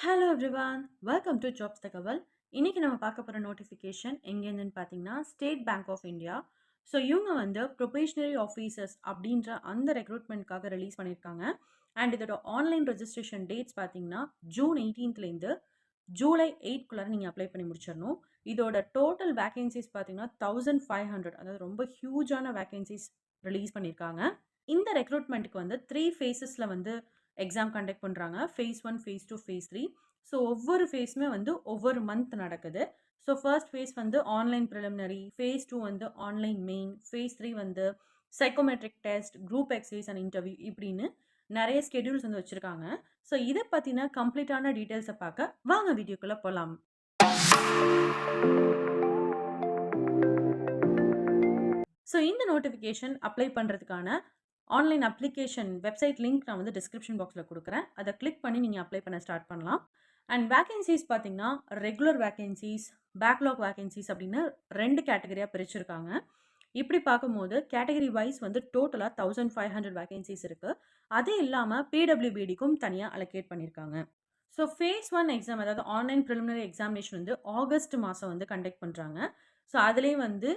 Hello everyone, welcome to jobs தகவல். இன்னைக்கு நம்ம பார்க்க போகிற நோட்டிஃபிகேஷன் எங்கேருந்துன்னு பார்த்தீங்கன்னா State Bank of India. So இவங்க வந்து ப்ரொபேஷனரி ஆஃபீஸர்ஸ் அப்படின்ற அந்த ரெக்ரூட்மெண்ட்காக ரிலீஸ் பண்ணியிருக்காங்க. அண்ட் இதோட ஆன்லைன் ரெஜிஸ்ட்ரேஷன் டேட்ஸ் பார்த்தீங்கன்னா ஜூன் 18லேருந்து ஜூலை 8க்குள்ளார நீங்கள் அப்ளை பண்ணி முடிச்சிடணும். இதோட டோட்டல் வேகன்சிஸ் பார்த்தீங்கன்னா 1500, அதாவது ரொம்ப ஹியூஜான வேகன்சிஸ் ரிலீஸ் பண்ணியிருக்காங்க. இந்த ரெக்ரூட்மெண்ட்டுக்கு வந்து 3 ஃபேஸஸில் வந்து எக்ஸாம் கண்டக்ட் பண்ணுறாங்க. Phase 1, phase 2, phase 3. ஸோ ஒவ்வொரு ஃபேஸுமே வந்து ஒவ்வொரு மந்த் நடக்குது. ஸோ ஃபர்ஸ்ட் ஃபேஸ் வந்து ஆன்லைன் ப்ரிலிமினரி, ஃபேஸ் 2 வந்து ஆன்லைன் மெயின், ஃபேஸ் 3 வந்து psychometric test, group exercise and interview இப்படின்னு நிறைய ஸ்கெடியூல்ஸ் வந்து வச்சுருக்காங்க. ஸோ இதை பற்றின கம்ப்ளீட்டான டீட்டெயில்ஸை பார்க்க வாங்க வீடியோக்குள்ளே போகலாம். ஸோ இந்த நோட்டிஃபிகேஷன் அப்ளை பண்ணுறதுக்கான ஆன்லைன் அப்ளிகேஷன் வெப்சைட் லிங்க் நான் வந்து டிஸ்கிரிப்ஷன் பாக்ஸில் கொடுக்குறேன். அதை கிளிக் பண்ணி நீங்கள் அப்ளை பண்ண ஸ்டார்ட் பண்ணலாம். அண்ட் வேகன்சிஸ் பார்த்தீங்கன்னா ரெகுலர் வேகன்சிஸ், பேக்லாக் வேகன்சிஸ் அப்படின்னு 2 கேட்டகரியாக பிரிச்சிருக்காங்க. இப்படி பார்க்கும்போது கேட்டகரி வைஸ் வந்து டோட்டலாக 1500 வேகன்சிஸ் இருக்குது. அது இல்லாமல் பிடபிள்யூபிடிக்கும் தனியாக அலோகேட் பண்ணியிருக்காங்க. ஸோ ஃபேஸ் 1 எக்ஸாம், அதாவது ஆன்லைன் ப்ரிலிமினரி எக்ஸாமினேஷன் வந்து ஆகஸ்ட் மாதம் வந்து கண்டக்ட் பண்ணுறாங்க. ஸோ அதுலேயே வந்து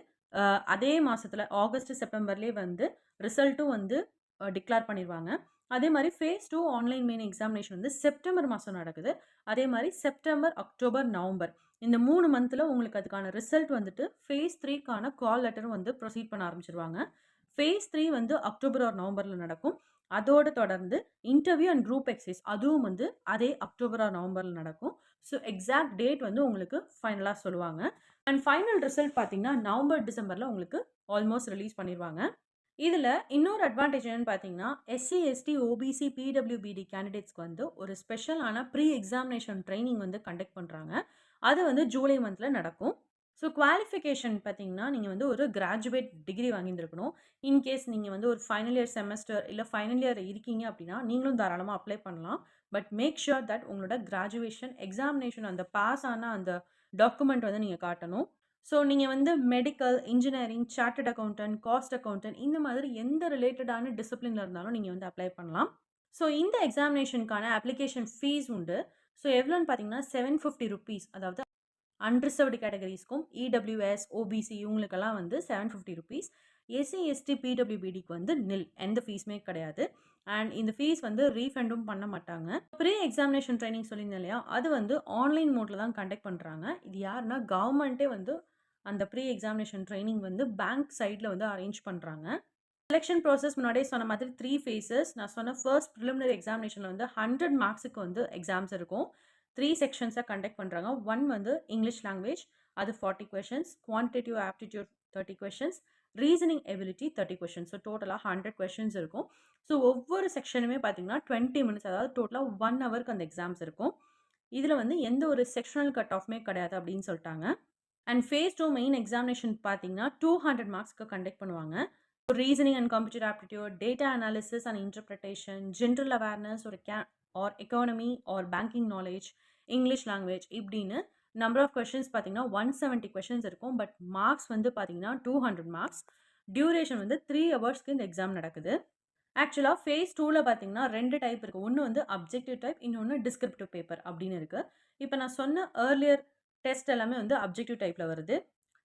அதே மாதத்தில் ஆகஸ்ட் செப்டம்பர்லேயே வந்து ரிசல்ட்டும் வந்து டிக்ளேர் பண்ணிடுவாங்க. அதே மாதிரி ஃபேஸ் 2 ஆன்லைன் மெயின் எக்ஸாமினேஷன் வந்து செப்டம்பர் மாதம் நடக்குது. அதே மாதிரி செப்டம்பர், அக்டோபர், நவம்பர் இந்த 3 மந்தில் உங்களுக்கு அதுக்கான ரிசல்ட் வந்துட்டு ஃபேஸ் 3க்கான கால் லெட்டரும் வந்து ப்ரொசீட் பண்ண ஆரம்பிச்சிருவாங்க. ஃபேஸ் 3 வந்து அக்டோபர் ஆர் நவம்பரில் நடக்கும். அதோடு தொடர்ந்து இன்டர்வியூ அண்ட் குரூப் எக்ஸசைஸ் அதுவும் வந்து அதே அக்டோபர் ஆர் நவம்பரில் நடக்கும். ஸோ எக்ஸாக்ட் டேட் வந்து உங்களுக்கு ஃபைனலாக சொல்லுவாங்க. அண்ட் ஃபைனல் ரிசல்ட் பார்த்தீங்கன்னா நவம்பர், டிசம்பரில் உங்களுக்கு ஆல்மோஸ்ட் ரிலீஸ் பண்ணிடுவாங்க. இதில் இன்னொரு அட்வான்டேஜ் என்னன்னு பார்த்தீங்கன்னா எஸ்சி, எஸ்டி, ஓபிசி, பிடபிள்யூபிடி கேண்டிடேட்ஸ்க்கு வந்து ஒரு ஸ்பெஷலான ப்ரீ எக்ஸாமினேஷன் ட்ரைனிங் வந்து கண்டக்ட் பண்ணுறாங்க. அது வந்து ஜூலை மந்தில் நடக்கும். ஸோ குவாலிஃபிகேஷன் பார்த்தீங்கன்னா நீங்கள் வந்து ஒரு கிராஜுவேட் டிகிரி வாங்கியிருந்துருக்கணும். இன்கேஸ் நீங்கள் வந்து ஒரு ஃபைனல் இயர் செமஸ்டர் இல்லை ஃபைனல் இயர் இருக்கீங்க அப்படின்னா நீங்களும் தாராளமாக அப்ளை பண்ணலாம். பட் மேக் ஷுர் தட் உங்களோட கிராஜுவேஷன் எக்ஸாமினேஷன் அந்த பாஸ் ஆன அந்த டாக்குமெண்ட் வந்து நீங்கள் காட்டணும். ஸோ நீங்கள் வந்து medical, engineering, chartered accountant, cost accountant இந்த மாதிரி எந்த ரிலேட்டடான டிசிப்ளினில் இருந்தாலும் நீங்கள் வந்து அப்ளை பண்ணலாம். ஸோ இந்த எக்ஸாமினேஷனுக்கான அப்ளிகேஷன் ஃபீஸ் உண்டு. ஸோ எவ்வளோன்னு பார்த்தீங்கன்னா ₹750, அதாவது அன்ரிசர்வ்டு கேட்டகரிஸ்க்கும் இடபிள்யூஎஸ், ஓபிசி இவங்களுக்கெல்லாம் வந்து ₹750. எஸ்சி, எஸ்டி, பிடபிள்யூபிடிக்கு வந்து நில், எந்த ஃபீஸுமே கிடையாது. அண்ட் இந்த ஃபீஸ் வந்து ரீஃபண்டும் பண்ண மாட்டாங்க. ப்ரீ எக்ஸாமினேஷன் ட்ரைனிங் சொல்லியிருந்தேன் இல்லையா, அது வந்து ஆன்லைன் மோடில் தான் கண்டக்ட் பண்ணுறாங்க. இது யாருன்னா கவர்மெண்ட்டே வந்து அந்த ப்ரீ எக்ஸாமினேஷன் ட்ரைனிங் வந்து பேங்க் சைடில் வந்து அரேஞ்ச் பண்ணுறாங்க. செலெக்ஷன் ப்ராசஸ் முன்னாடியே சொன்ன மாதிரி 3 ஃபேஸஸ். நான் சொன்ன ஃபர்ஸ்ட் ப்ரிலிமினரி எக்ஸாமினேஷனில் வந்து 100 மார்க்ஸுக்கு வந்து எக்ஸாம்ஸ் இருக்கும். 3 செக்ஷன்ஸாக கண்டக்ட் பண்ணுறாங்க. 1 வந்து இங்கிலீஷ் லாங்குவேஜ், அது 40 questions, quantitative aptitude 30 questions, reasoning ability 30 questions. So டோட்டலாக 100 கொஷின்ஸ் இருக்கும். ஸோ ஒவ்வொரு செக்ஷனுமே பார்த்தீங்கன்னா 20 மினிட்ஸ், அதாவது டோட்டலாக 1 ஹவருக்கு அந்த எக்ஸாம்ஸ் இருக்கும். இதில் வந்து எந்த ஒரு செக்ஷனல் கட் ஆஃப்மே கிடையாது அப்படின்னு சொல்லிட்டாங்க. அண்ட் ஃபேஸ் 2 மெயின் எக்ஸாமினேஷன் பார்த்தீங்கன்னா 200 மார்க்ஸ்க்கு கண்டக்ட் பண்ணுவாங்க. Reasoning and computer aptitude, data analysis and interpretation, general awareness, ஒரு or economy or banking knowledge, English language இப்படின்னு நம்பர் ஆஃப் கொஷின்ஸ் பார்த்தீங்கன்னா 170 கொஷின்ஸ் இருக்கும். பட் மார்க்ஸ் வந்து பார்த்தீங்கன்னா 200 மார்க்ஸ். டியூரேஷன் வந்து 3 ஹவர்ஸ்க்கு இந்த எக்ஸாம் நடக்குது. ஆக்சுவலாக ஃபேஸ் 2வில் பார்த்தீங்கன்னா 2 டைப் இருக்குது. ஒன்று வந்து அப்ஜெக்டிவ் டைப், இன்னொன்று டிஸ்கிரிப்டிவ் பேப்பர் அப்படின்னு இருக்குது. இப்போ நான் சொன்ன ஏர்லியர் டெஸ்ட் எல்லாமே வந்து அப்ஜெக்டிவ் டைப்பில் வருது.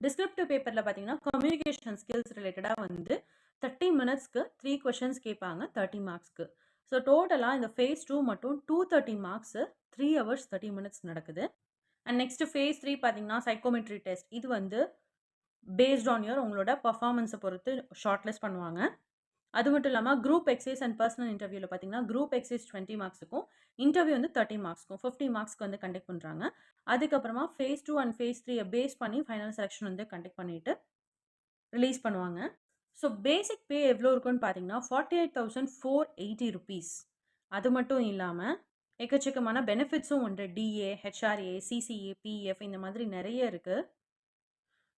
டிஸ்கிரிப்டிவ் பேப்பரில் பார்த்தீங்கன்னா கம்யூனிகேஷன் ஸ்கில்ஸ் ரிலேட்டடாக வந்து 30 மினிட்ஸ்க்கு 3 கொஷின்ஸ் கேட்பாங்க, 30 மார்க்ஸ்க்கு. ஸோ டோட்டலாக இந்த ஃபேஸ் 2 மட்டும் 230 மார்க்ஸு, 3 ஹவர்ஸ் 30 மினிட்ஸ் நடக்குது. அண்ட் நெக்ஸ்ட் ஃபேஸ் 3 பார்த்தீங்கன்னா சைக்கோமெட்ரி டெஸ்ட். இது வந்து பேஸ்ட் ஆன் யுவர் உங்களோட பர்ஃபார்மன்ஸை பொறுத்து ஷார்ட் லிஸ்ட் பண்ணுவாங்க. அது மட்டும் இல்லாமல் குரூப் எக்ஸசைஸ் அண்ட் பர்சனல் இன்டர்வியூவில் பார்த்தீங்கன்னா குரூப் எக்ஸசைஸ் 20 மார்க்ஸுக்கும், இன்டர்வியூ வந்து 30 மார்க்ஸ்க்கும் 50 மார்க்ஸ்க்கு வந்து கண்டக்ட் பண்ணுறாங்க. அதுக்கப்புறமா ஃபேஸ் 2 அண்ட் ஃபேஸ் 3 பேஸ் பண்ணி ஃபைனல் செலெக்ஷன் வந்து கண்டக்ட் பண்ணிவிட்டு ரிலீஸ் பண்ணுவாங்க. ஸோ பேசிக் பே எவ்வளோ இருக்குன்னு பார்த்தீங்கன்னா ₹48,480. அது மட்டும் இல்லாமல் எக்கச்சக்கமான பெனிஃபிட்ஸும் உண்டு. டிஏ, ஹெச்ஆர்ஏ, சிசிஏ, பிஎஃப் இந்த மாதிரி நிறைய இருக்குது.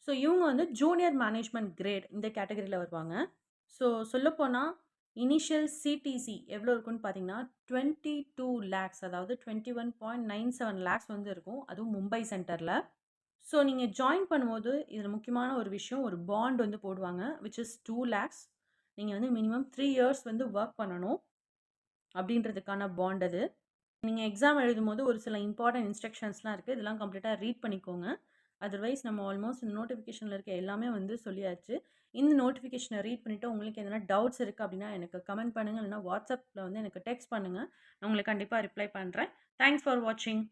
ஸோ இவங்க வந்து ஜூனியர் மேனேஜ்மெண்ட் கிரேட் இந்த கேட்டகரியில் வருவாங்க. ஸோ சொல்லப்போனால் இனிஷியல் சிடிசி எவ்வளோ இருக்குன்னு பார்த்தீங்கன்னா 22 லேக்ஸ், அதாவது 21.97 லேக்ஸ் வந்து இருக்கும். அதுவும் மும்பை சென்டரில். ஸோ நீங்கள் ஜாயின் பண்ணும்போது இதில் முக்கியமான ஒரு விஷயம், ஒரு பாண்ட் வந்து போடுவாங்க விச் இஸ் 2 லேக்ஸ். நீங்கள் வந்து மினிமம் 3 இயர்ஸ் வந்து ஒர்க் பண்ணணும் அப்படின்றதுக்கான பாண்ட் அது. நீங்க எக்ஸாம் எழுதும்போது ஒரு சில இம்பார்ட்டன்ட் இன்ஸ்ட்ரக்ஷன்ஸ்லாம் இருக்கு. இதெல்லாம் கம்ப்ளீட்டா ரீட் பண்ணிக்கோங்க. அதர்வைஸ் நம்ம ஆல்மோஸ்ட் இந்த நோட்டிஃபிகேஷன்ல இருக்க எல்லாமே வந்து சொல்லியாச்சு. இந்த நோட்டிஃபிகேஷன ரீட் பண்ணிட்டு உங்களுக்கு எதனா டவுட்ஸ் இருக்கு அப்டின்னா எனக்கு கமெண்ட் பண்ணுங்க. இல்லனா WhatsAppல வந்து எனக்கு டெக்ஸ்ட் பண்ணுங்க. நான் உங்களுக்கு கண்டிப்பா ரிப்ளை பண்றேன். தேங்க்ஸ் ஃபார் வாட்சிங்.